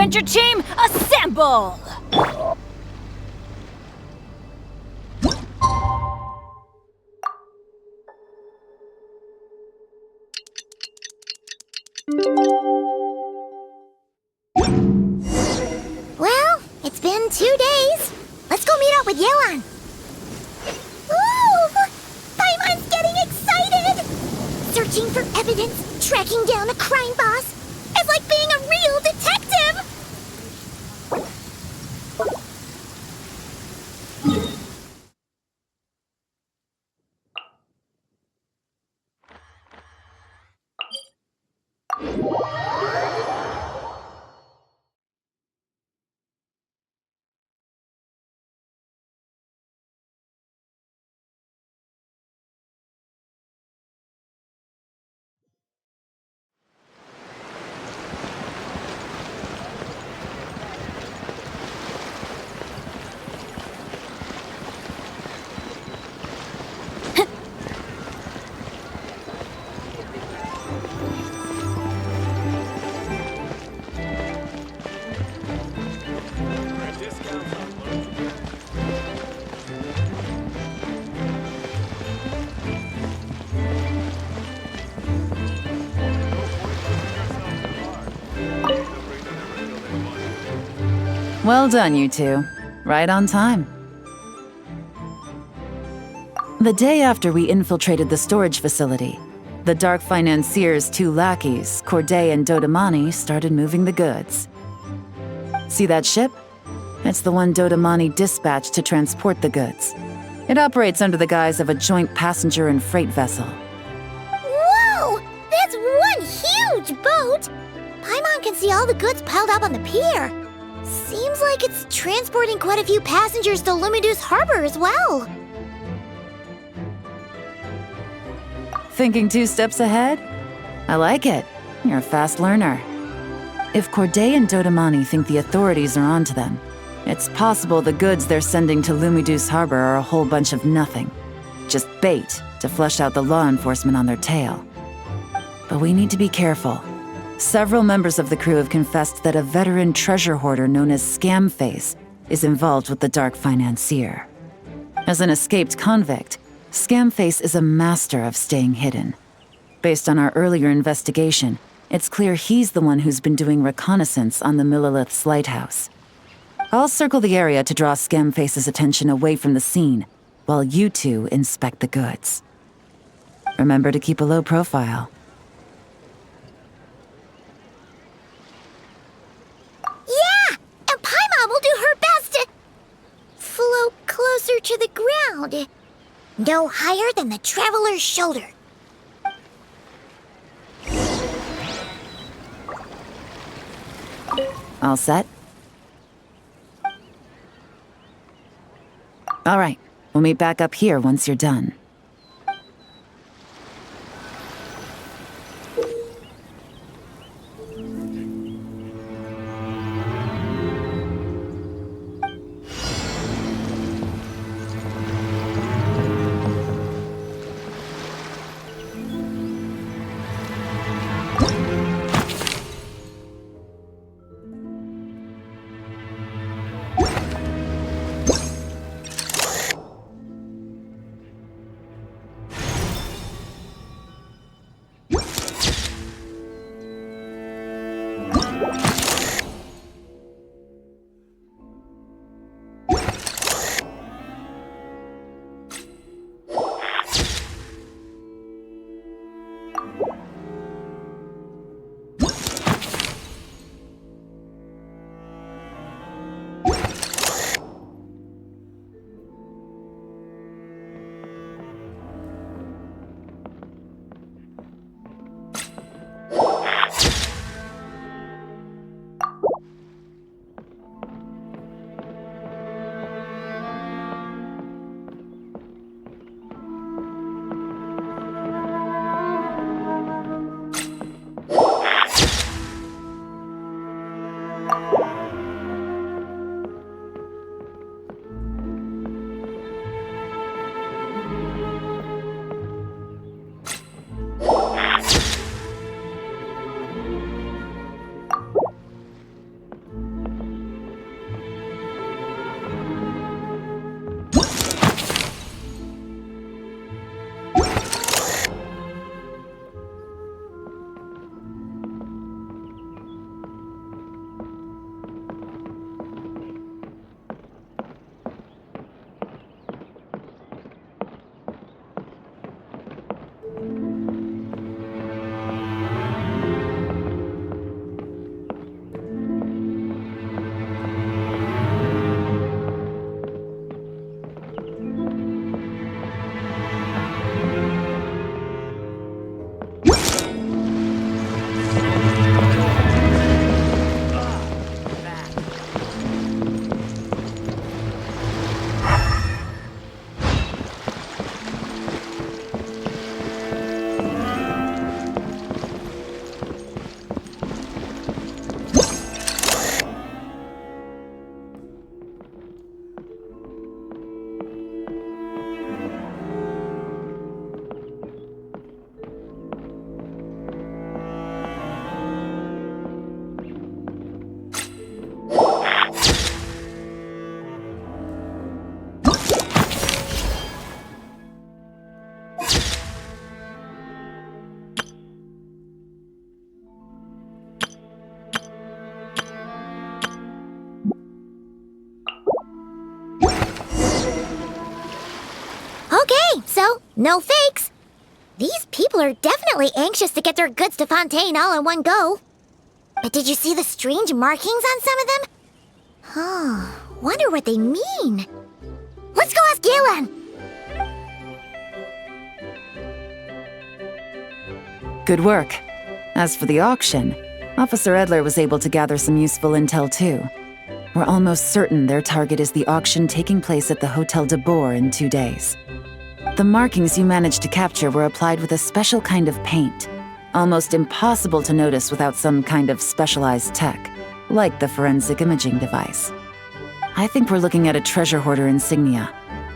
Adventure Team, assemble! Well, it's been 2 days. Let's go meet up with Yelan. Ooh! Paimon's getting excited! Searching for evidence, tracking down a crime boss. It's like being a real detective! Well done, you two. Right on time. The day after we infiltrated the storage facility, the Dark Financier's 2 lackeys, Corday and Dodamani, started moving the goods. See that ship? It's the one Dodamani dispatched to transport the goods. It operates under the guise of a joint passenger and freight vessel. Whoa! That's one huge boat! Paimon can see all the goods piled up on the pier. Seems like it's transporting quite a few passengers to Lumidu's harbor as well. Thinking 2 steps ahead? I like it. You're a fast learner. If Corday and Dodamani think the authorities are onto them, it's possible the goods they're sending to Lumidu's harbor are a whole bunch of nothing. Just bait to flush out the law enforcement on their tail. But we need to be careful. Several members of the crew have confessed that a veteran treasure hoarder known as Scamface is involved with the Dark Financier. As an escaped convict, Scamface is a master of staying hidden. Based on our earlier investigation, it's clear he's the one who's been doing reconnaissance on the Millilith's lighthouse. I'll circle the area to draw Scamface's attention away from the scene, while you two inspect the goods. Remember to keep a low profile. Yeah! And Paimon will do her best to float closer to the ground. No higher than the traveler's shoulder. All set? All right, we'll meet back up here once you're done. No fakes. These people are definitely anxious to get their goods to Fontaine all in one go. But did you see the strange markings on some of them? Huh, wonder what they mean. Let's go ask Galen! Good work. As for the auction, Officer Edler was able to gather some useful intel too. We're almost certain their target is the auction taking place at the Hotel de Boer in 2 days. The markings you managed to capture were applied with a special kind of paint, almost impossible to notice without some kind of specialized tech, like the forensic imaging device. I think we're looking at a treasure hoarder insignia.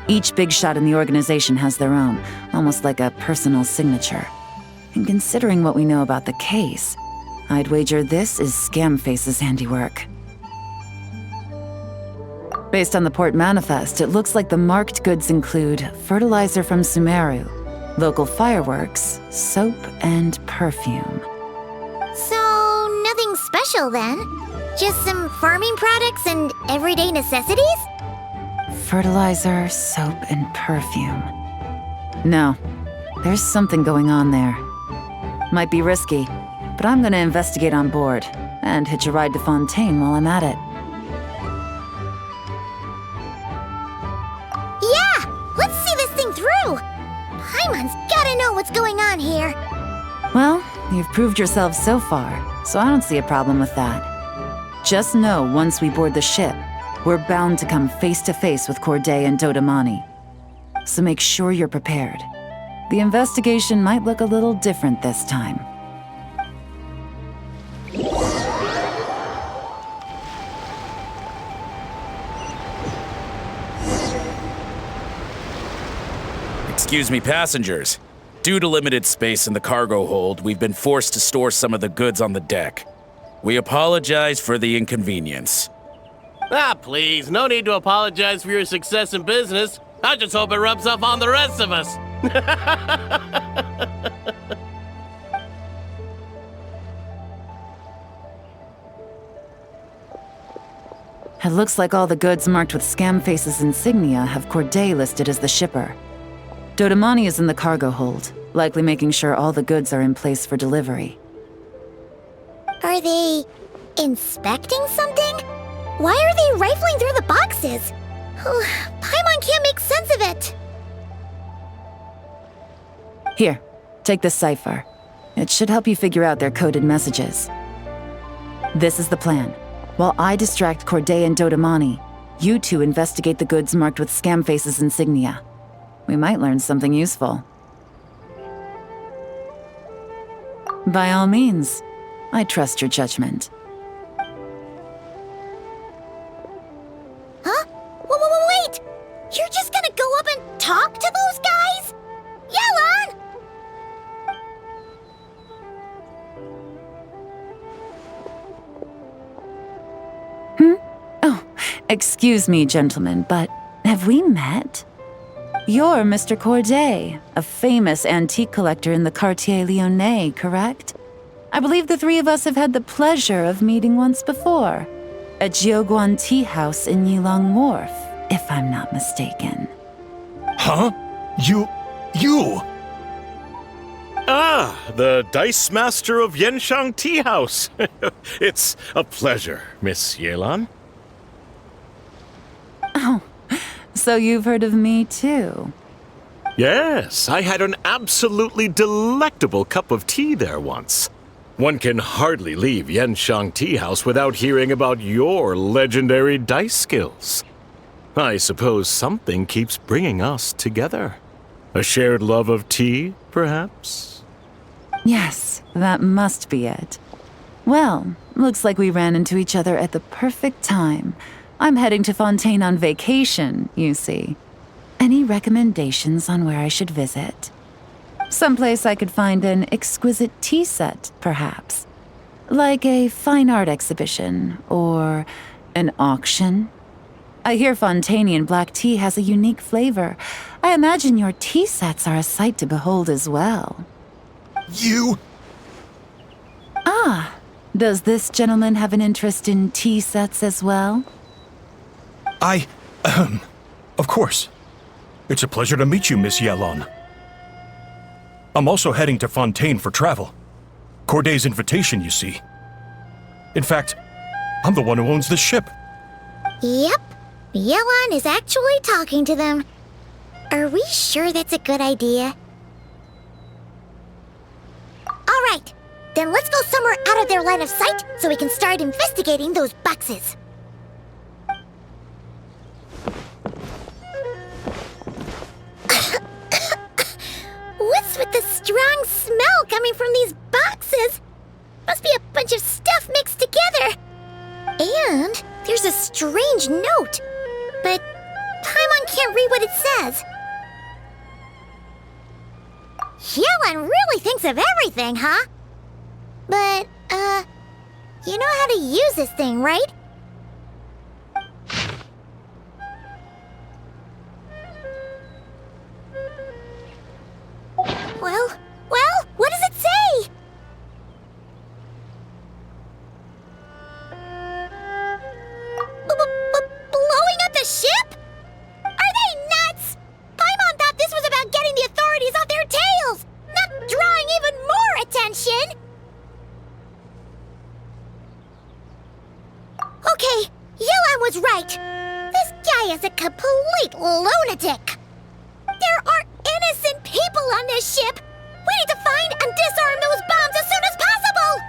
Each big shot in the organization has their own, almost like a personal signature. And considering what we know about the case, I'd wager this is Scamface's handiwork. Based on the port manifest, it looks like the marked goods include fertilizer from Sumeru, local fireworks, soap, and perfume. So, nothing special then? Just some farming products and everyday necessities? Fertilizer, soap, and perfume. No, there's something going on there. Might be risky, but I'm gonna investigate on board and hitch a ride to Fontaine while I'm at it. Yeah! Let's see this thing through! Paimon's gotta know what's going on here. Well, you've proved yourself so far, so I don't see a problem with that. Just know once we board the ship, we're bound to come face to face with Corday and Dodamani. So make sure you're prepared. The investigation might look a little different this time. Excuse me, passengers. Due to limited space in the cargo hold, we've been forced to store some of the goods on the deck. We apologize for the inconvenience. Ah, please, no need to apologize for your success in business. I just hope it rubs off on the rest of us. It looks like all the goods marked with Scamface's insignia have Corday listed as the shipper. Dodamani is in the cargo hold, likely making sure all the goods are in place for delivery. Are they inspecting something? Why are they rifling through the boxes? Paimon can't make sense of it. Here, take this cipher. It should help you figure out their coded messages. This is the plan. While I distract Corday and Dodamani, you two investigate the goods marked with Scamface's insignia. We might learn something useful. By all means, I trust your judgment. Huh? Wait! You're just gonna go up and talk to those guys? Yelan! Oh, excuse me, gentlemen, but have we met? You're Mr. Corday, a famous antique collector in the Quartier Lyonnais, correct? I believe the three of us have had the pleasure of meeting once before. At Jiuguan Tea House in Yilong Wharf, if I'm not mistaken. Huh? You... Ah, the Dice Master of Yenshang Tea House. It's a pleasure, Miss Yelan. Oh, so you've heard of me too? Yes, I had an absolutely delectable cup of tea there once. One can hardly leave Yenshang Tea House without hearing about your legendary dice skills. I suppose something keeps bringing us together. A shared love of tea, perhaps? Yes, that must be it. Well, looks like we ran into each other at the perfect time. I'm heading to Fontaine on vacation, you see. Any recommendations on where I should visit? Someplace I could find an exquisite tea set, perhaps. Like a fine art exhibition, or an auction. I hear Fontainian black tea has a unique flavor. I imagine your tea sets are a sight to behold as well. You... Ah, does this gentleman have an interest in tea sets as well? Of course. It's a pleasure to meet you, Miss Yelan. I'm also heading to Fontaine for travel. Corday's invitation, you see. In fact, I'm the one who owns this ship. Yep. Yelan is actually talking to them. Are we sure that's a good idea? Alright, then let's go somewhere out of their line of sight so we can start investigating those boxes. What's with the strong smell coming from these boxes? Must be a bunch of stuff mixed together. And there's a strange note, but Paimon can't read what it says. Yelan really thinks of everything, huh? But, you know how to use this thing, right? Well, what does it say? Blowing up the ship? Are they nuts? Paimon thought this was about getting the authorities off their tails, not drawing even more attention. Okay, Yelan was right. This guy is a complete lunatic. There are innocent people on this ship. We need to find and disarm those bombs as soon as possible.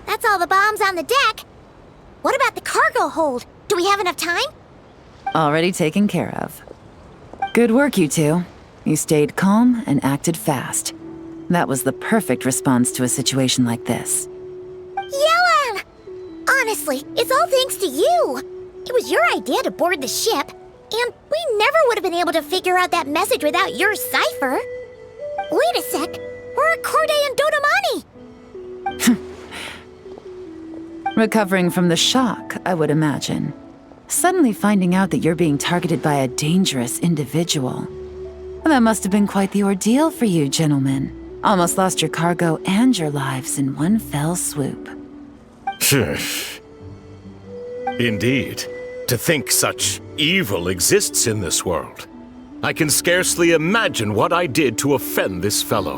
That's all the bombs on the deck. What about the cargo hold? Do we have enough time? Already taken care of. Good work, you two. You stayed calm and acted fast. That was the perfect response to a situation like this. Yelan! Honestly, it's all thanks to you. It was your idea to board the ship, and we never would have been able to figure out that message without your cipher. Wait a sec. Where are Corday and Dodomani? Recovering from the shock, I would imagine. Suddenly finding out that you're being targeted by a dangerous individual. That must have been quite the ordeal for you, gentlemen. Almost lost your cargo and your lives in one fell swoop. Indeed. To think such evil exists in this world. I can scarcely imagine what I did to offend this fellow.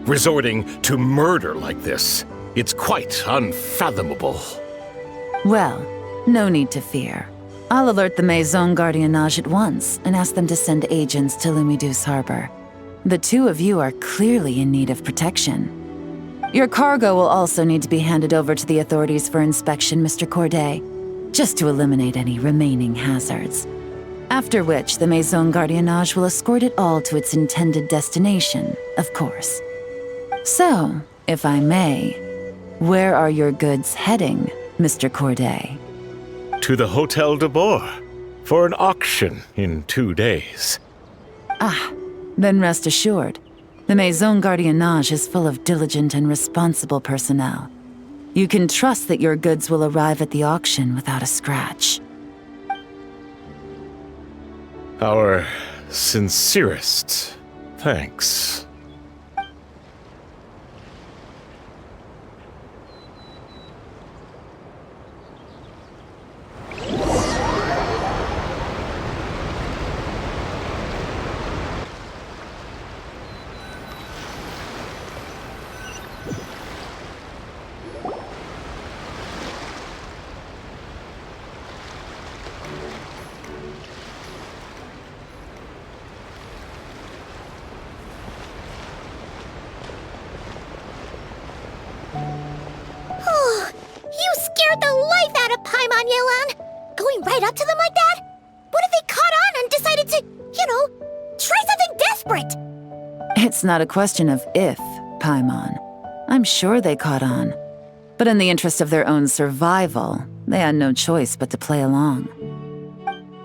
Resorting to murder like this. It's quite unfathomable. Well, no need to fear. I'll alert the Maison Gardiennage at once and ask them to send agents to Lumidus Harbor. The two of you are clearly in need of protection. Your cargo will also need to be handed over to the authorities for inspection, Mr. Corday, just to eliminate any remaining hazards. After which, the Maison Gardiennage will escort it all to its intended destination, of course. So, if I may, where are your goods heading, Mr. Corday? To the Hotel de Boer for an auction in 2 days. Then rest assured, the Maison Gardiennage is full of diligent and responsible personnel. You can trust that your goods will arrive at the auction without a scratch. Our sincerest thanks. You scared the life out of Paimon, Yelan! Going right up to them like that? What if they caught on and decided to, try something desperate? It's not a question of if, Paimon. I'm sure they caught on. But in the interest of their own survival, they had no choice but to play along.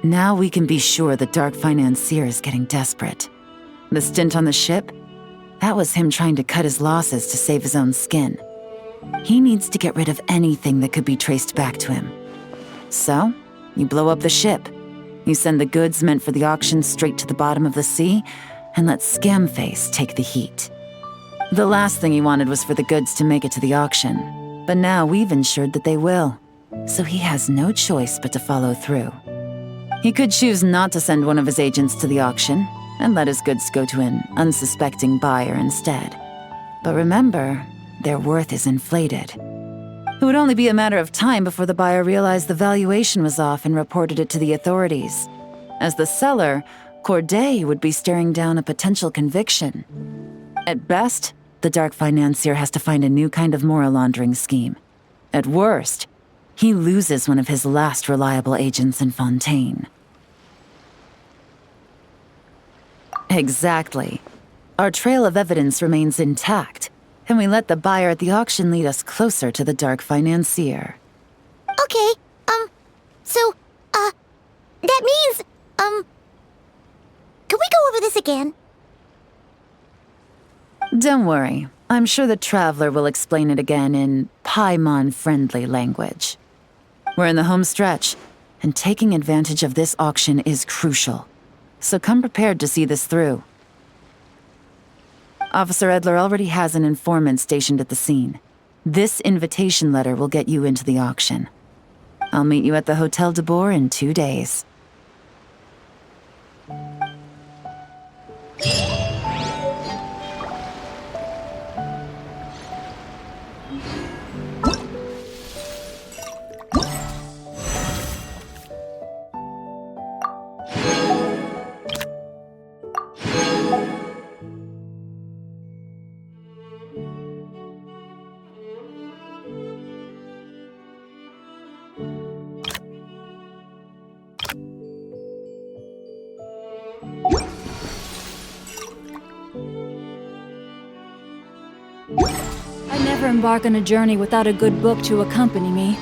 Now we can be sure the Dark Financier is getting desperate. The stint on the ship? That was him trying to cut his losses to save his own skin. He needs to get rid of anything that could be traced back to him. So, you blow up the ship. You send the goods meant for the auction straight to the bottom of the sea, and let Scamface take the heat. The last thing he wanted was for the goods to make it to the auction, but now we've ensured that they will, so he has no choice but to follow through. He could choose not to send one of his agents to the auction, and let his goods go to an unsuspecting buyer instead. But remember, their worth is inflated. It would only be a matter of time before the buyer realized the valuation was off and reported it to the authorities. As the seller, Corday would be staring down a potential conviction. At best, the Dark Financier has to find a new kind of moral laundering scheme. At worst, he loses one of his last reliable agents in Fontaine. Exactly. Our trail of evidence remains intact, and we let the buyer at the auction lead us closer to the Dark Financier. Okay, that means, can we go over this again? Don't worry. I'm sure the Traveler will explain it again in Paimon-friendly language. We're in the home stretch, and taking advantage of this auction is crucial. So come prepared to see this through. Officer Edler already has an informant stationed at the scene. This invitation letter will get you into the auction. I'll meet you at the Hotel de Boer in 2 days. I never embark on a journey without a good book to accompany me.